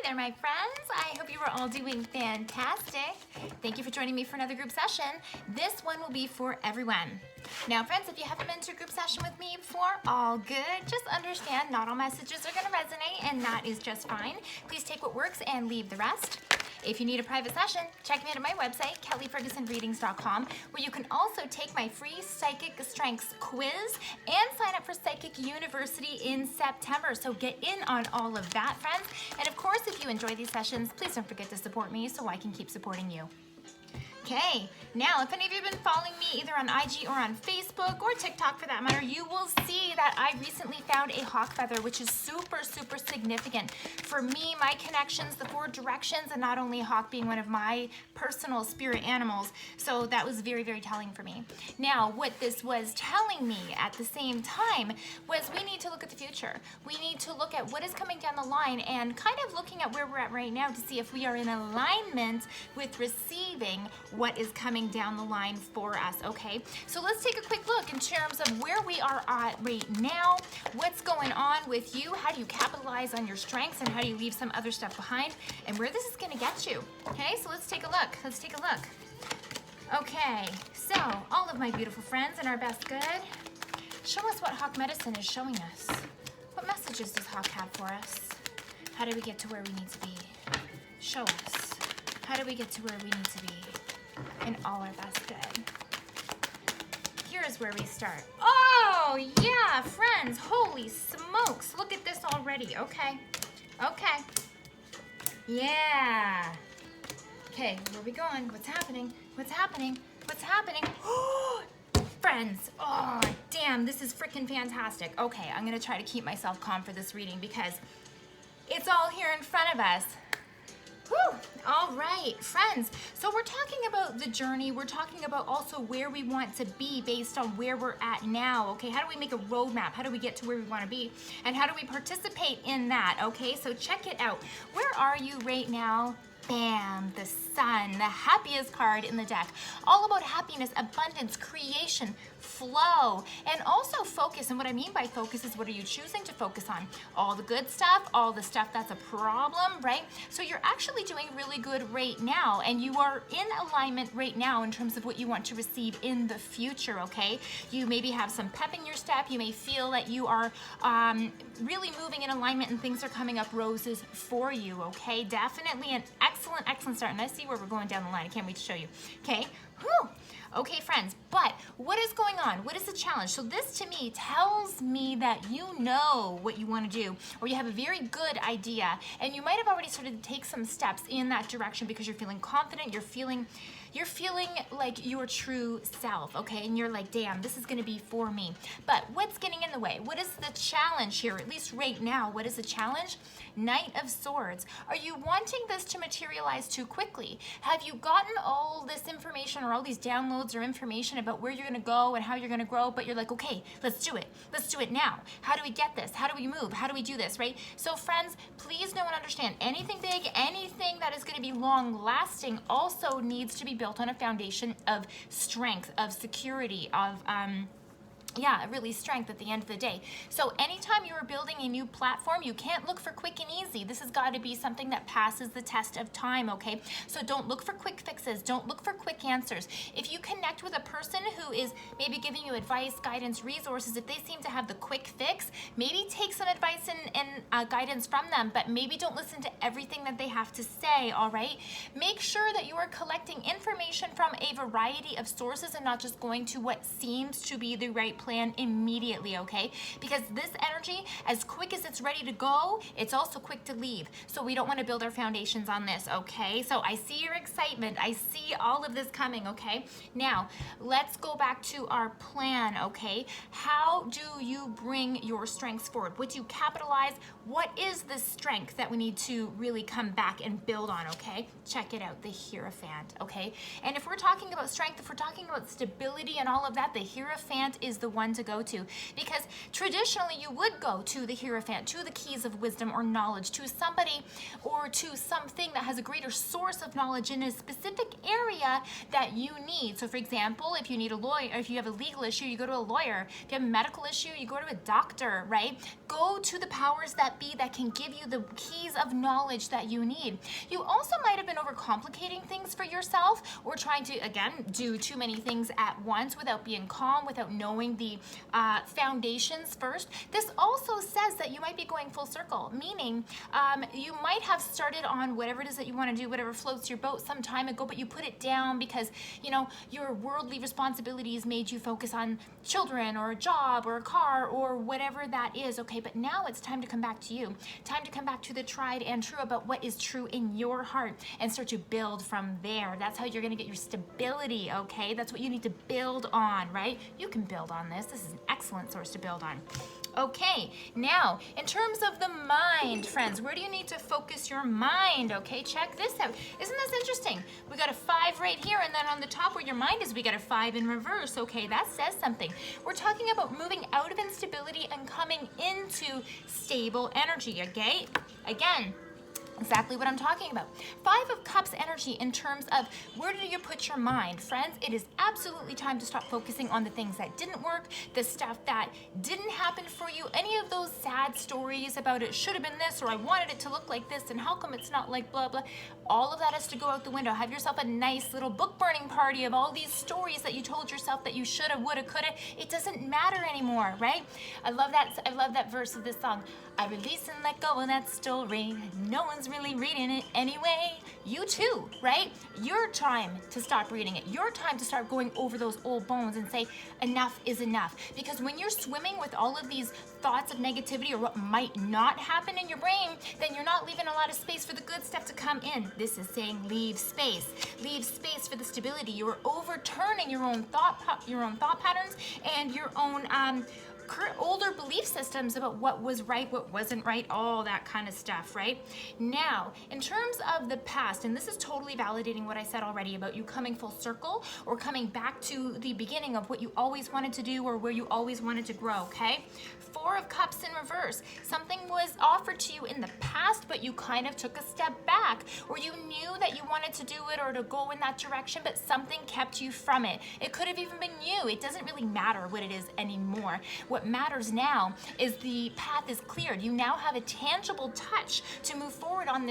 Hey there, my friends. I hope you are all doing fantastic. Thank you for joining me for another group session. This one will be for everyone. Now, friends, if you haven't been to a group session with me before, all good. Just understand not all messages are going to resonate, and that is just fine. Please take what works and leave the rest. If you need a private session, check me out at my website, kellyfergusonreadings.com, where you can also take my free Psychic Strengths quiz and sign up for Psychic University in September. So get in on all of that, friends. And of course, if you enjoy these sessions, please don't forget to support me so I can keep supporting you. Okay, now if any of you have been following me either on IG or on Facebook or TikTok for that matter, you will see that I recently found a hawk feather, which is super, super significant for me, my connections, the 4 directions, and not only a hawk being one of my personal spirit animals. So that was very, very telling for me. Now, what this was telling me at the same time was we need to look at the future. We need to look at what is coming down the line and kind of looking at where we're at right now to see if we are in alignment with receiving what is coming down the line for us, okay? So let's take a quick look in terms of where we are at right now, what's going on with you, how do you capitalize on your strengths, and how do you leave some other stuff behind, and where this is gonna get you, okay? So let's take a look, Okay, so all of my beautiful friends and our best good, show us what Hawk Medicine is showing us. What messages does Hawk have for us? How do we get to where we need to be? Show us. How do we get to where we need to be? And all our best good. Here's where we start. Oh, yeah, friends. Holy smokes. Look at this already. Okay. Yeah. Okay, where are we going? What's happening? Friends. Oh, damn. This is freaking fantastic. Okay, I'm going to try to keep myself calm for this reading because it's all here in front of us. Whew. All right, friends. So we're talking about the journey. We're talking about also where we want to be based on where we're at now, okay? How do we make a roadmap? How do we get to where we want to be? And how do we participate in that, okay? So check it out. Where are you right now? Bam, the sun, the happiest card in the deck. All about happiness, abundance, creation, flow, and also focus. And what I mean by focus is what are you choosing to focus on? All the good stuff, all the stuff that's a problem, right? So you're actually doing really good right now, and you are in alignment right now in terms of what you want to receive in the future, okay? You maybe have some pep in your step. You may feel that you are really moving in alignment and things are coming up roses for you, okay? Definitely an excellent start. And I see where we're going down the line. I can't wait to show you. Okay. Whew. Okay, friends, but what is going on? What is the challenge? So this to me tells me that you know what you want to do, or you have a very good idea, and you might have already started to take some steps in that direction because you're feeling confident, you're feeling like your true self, okay? And you're like, damn, this is gonna be for me. But what's getting in the way? What is the challenge here? At least right now, what is the challenge? Knight of Swords. Are you wanting this to materialize too quickly? Have you gotten all this information or all these downloads or information about where you're gonna go and how you're gonna grow, but you're like, okay, let's do it. Let's do it now. How do we get this? How do we move? How do we do this, right? So friends, please know and understand, anything big, anything that is gonna be long lasting also needs to be built on a foundation of strength, of security, of really strength at the end of the day. So anytime you are building a new platform, you can't look for quick and easy. This has got to be something that passes the test of time, okay? So don't look for quick fixes. Don't look for quick answers. If you connect with a person who is maybe giving you advice, guidance, resources, if they seem to have the quick fix, maybe take some advice and guidance from them, but maybe don't listen to everything that they have to say, all right? Make sure that you are collecting information from a variety of sources and not just going to what seems to be the right plan immediately, okay? Because this energy, as quick as it's ready to go, it's also quick to leave. So we don't want to build our foundations on this, okay? So I see your excitement. I see all of this coming, okay? Now, let's go back to our plan, okay? How do you bring your strengths forward? What do you capitalize? What is the strength that we need to really come back and build on, okay? Check it out, the Hierophant, okay? And if we're talking about strength, if we're talking about stability and all of that, the Hierophant is the the one to go to, because traditionally you would go to the Hierophant, to the keys of wisdom or knowledge, to somebody or to something that has a greater source of knowledge in a specific area that you need. So for example, if you need a lawyer, if you have a legal issue, you go to a lawyer. If you have a medical issue, you go to a doctor, right? Go to the powers that be that can give you the keys of knowledge that you need. You also might have been overcomplicating things for yourself, or trying to, again, do too many things at once without being calm, without knowing the foundations first. This also says that you might be going full circle, meaning you might have started on whatever it is that you want to do, whatever floats your boat some time ago, but you put it down because, you know, your worldly responsibilities made you focus on children or a job or a car or whatever that is, okay? But now it's time to come back to you. Time to come back to the tried and true about what is true in your heart and start to build from there. That's how you're going to get your stability, okay? That's what you need to build on, right? You can build on this. This is an excellent source to build on. Okay, now, in terms of the mind, friends, where do you need to focus your mind? Okay, check this out. Isn't this interesting? We got a 5 right here, and then on the top where your mind is, we got a 5 in reverse. Okay, that says something. We're talking about moving out of instability and coming into stable energy, okay? Again, exactly what I'm talking about. 5 of Cups energy in terms of where do you put your mind? Friends, it is absolutely time to stop focusing on the things that didn't work, the stuff that didn't happen for you, any of those sad stories about it should have been this, or I wanted it to look like this, and how come it's not like blah, blah. All of that has to go out the window. Have yourself a nice little book burning party of all these stories that you told yourself that you should have, would have, could have. It doesn't matter anymore, right? I love that verse of this song. I release and let go of that story. No one's really reading it anyway. You too, right? Your time to stop reading it. Your time to start going over those old bones and say enough is enough. Because when you're swimming with all of these thoughts of negativity or what might not happen in your brain, then you're not leaving a lot of space for the good stuff to come in. This is saying leave space. Leave space for the stability. You're overturning your own thought patterns and your own older belief systems about what was right, what wasn't right, all that kind of stuff, right? Now, in terms of the past, and this is totally validating what I said already about you coming full circle or coming back to the beginning of what you always wanted to do or where you always wanted to grow, okay? 4 of Cups in reverse. Something was offered to you in the past, but you kind of took a step back, or you knew that you wanted to do it or to go in that direction, but something kept you from it. It could have even been you. It doesn't really matter what it is anymore. What matters now is the path is cleared. You now have a tangible touch to move forward on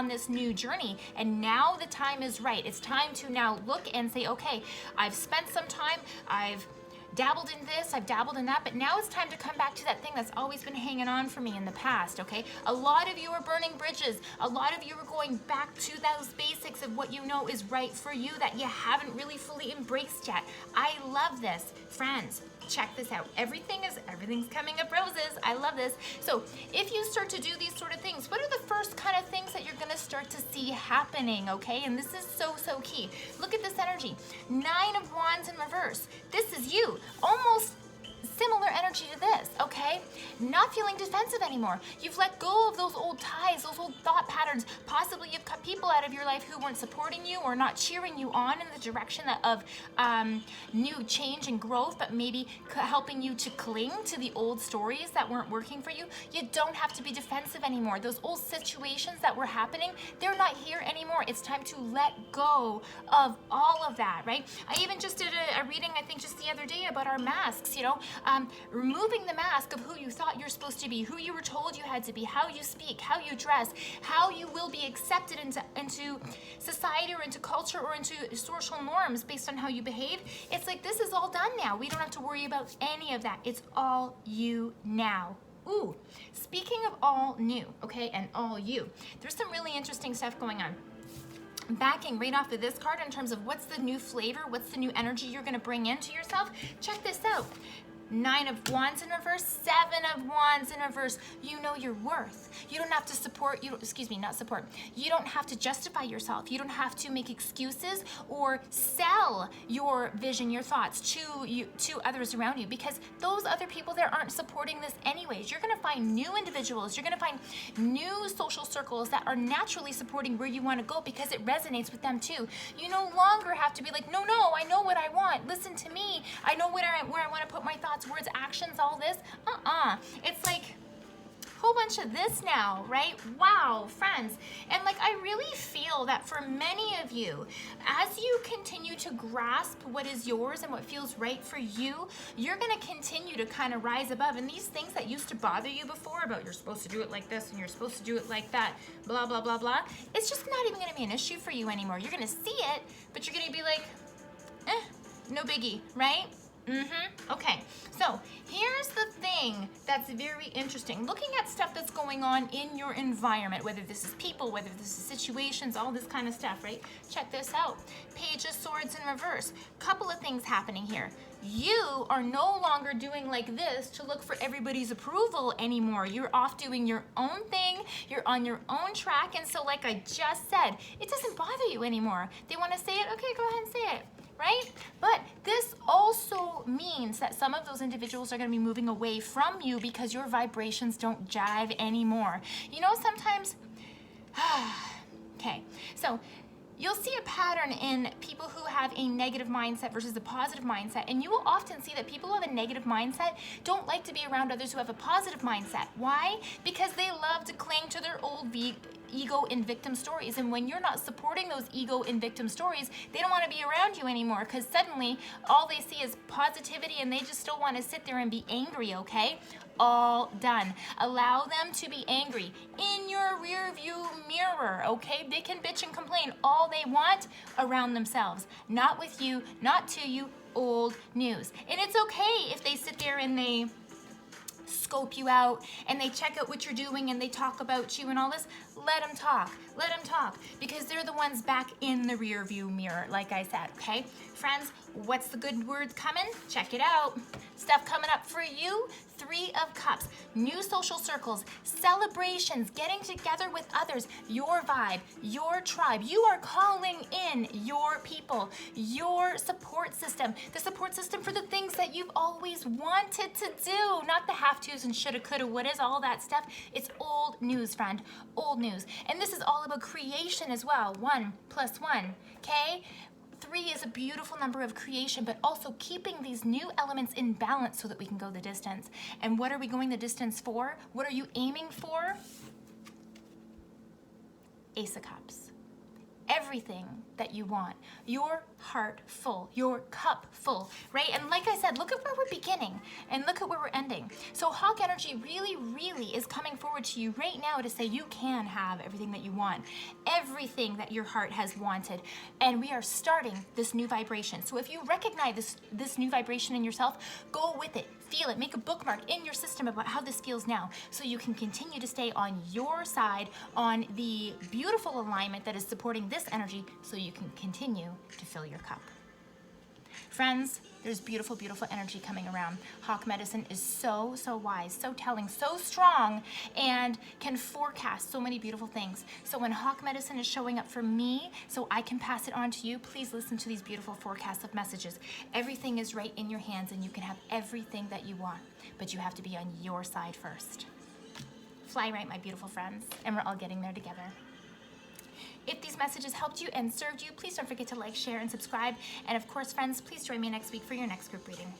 this new journey, and now the time is right. It's time to now look and say, okay, I've spent some time, I've dabbled in this, I've dabbled in that, but now it's time to come back to that thing that's always been hanging on for me in the past, okay? A lot of you are burning bridges. A lot of you are going back to those basics of what you know is right for you that you haven't really fully embraced yet. I love this. Friends, check this out. Everything's coming up roses. I love this. So if you start to do these sort of things, what are the first kind of things that you're going to start to see happening, okay? And this is so key. Look at this energy. 9 of Wands in reverse. This is you. Almost similar energy to this, okay? Not feeling defensive anymore. You've let go of those old ties, those old thought patterns. Possibly you've cut people out of your life who weren't supporting you or not cheering you on in the direction of new change and growth, but maybe helping you to cling to the old stories that weren't working for you. You don't have to be defensive anymore. Those old situations that were happening, they're not here anymore. It's time to let go of all of that, right? I even just did a reading, I think just the other day, about our masks, you know, removing the mask of who you thought you're supposed to be, who you were told you had to be, how you speak, how you dress, how you will be accepted into society or into culture or into social norms based on how you behave. It's like this is all done now. We don't have to worry about any of that. It's all you now. Ooh, speaking of all new, okay, and all you, there's some really interesting stuff going on. Backing right off of this card in terms of what's the new flavor, what's the new energy you're going to bring into yourself. Check this out. 9 of Wands in reverse, 7 of Wands in reverse. You know your worth. You don't have to You don't have to justify yourself. You don't have to make excuses or sell your vision, your thoughts to others around you, because those other people there aren't supporting this anyways. You're going to find new individuals. You're going to find new social circles that are naturally supporting where you want to go because it resonates with them too. You no longer have to be like, no, I know what I want. Listen to me. I know where I want to put my thoughts thoughts, words, actions, all this. It's like whole bunch of this now, right? Wow, friends. And like, I really feel that for many of you, as you continue to grasp what is yours and what feels right for you, you're gonna continue to kind of rise above. And these things that used to bother you before about you're supposed to do it like this and you're supposed to do it like that, blah, blah, blah, blah, it's just not even gonna be an issue for you anymore. You're gonna see it, but you're gonna be like, no biggie, right? Okay, so here's the thing that's very interesting. Looking at stuff that's going on in your environment, whether this is people, whether this is situations, all this kind of stuff, right? Check this out. Page of Swords in reverse. Couple of things happening here. You are no longer doing like this to look for everybody's approval anymore. You're off doing your own thing. You're on your own track. And so like I just said, it doesn't bother you anymore. They want to say it? Okay, go ahead and say it. Right? But this also means that some of those individuals are going to be moving away from you because your vibrations don't jive anymore. You know, sometimes, okay, so you'll see a pattern in people who have a negative mindset versus a positive mindset, and you will often see that people who have a negative mindset don't like to be around others who have a positive mindset. Why? Because they love to cling to their old ego and victim stories, and when you're not supporting those ego and victim stories, they don't want to be around you anymore because suddenly all they see is positivity and they just still want to sit there and be angry, okay? All done. Allow them to be angry in your rear view mirror, okay? They can bitch and complain all they want around themselves, not with you, not to you, old news. And it's okay if they sit there and they scope you out and they check out what you're doing and they talk about you and all this. Let them talk because they're the ones back in the rear view mirror, like I said, okay? Friends, what's the good words coming? Check it out. Stuff coming up for you. 3 of Cups, new social circles, celebrations, getting together with others, your vibe, your tribe. You are calling in your people, your support system, the support system for the things that you've always wanted to do, not the have-tos and shoulda, coulda, wouldas, all that stuff. It's old news, friend, old news. And this is all about creation as well. 1 + 1, okay? 3 is a beautiful number of creation, but also keeping these new elements in balance so that we can go the distance. And what are we going the distance for? What are you aiming for? Ace of Cups. Everything that you want, your heart full, your cup full, right? And like I said, look at where we're beginning and look at where we're ending. So Hawk energy really, really is coming forward to you right now to say you can have everything that you want, everything that your heart has wanted. And we are starting this new vibration. So if you recognize this new vibration in yourself, go with it. Feel it, make a bookmark in your system about how this feels now so you can continue to stay on your side, on the beautiful alignment that is supporting this energy so you can continue to fill your cup. Friends, there's beautiful, beautiful energy coming around. Hawk medicine is so, so wise, so telling, so strong, and can forecast so many beautiful things. So when Hawk medicine is showing up for me, so I can pass it on to you, please listen to these beautiful forecasts of messages. Everything is right in your hands and you can have everything that you want, but you have to be on your side first. Fly right, my beautiful friends, and we're all getting there together. If these messages helped you and served you, please don't forget to like, share, and subscribe. And of course, friends, please join me next week for your next group reading.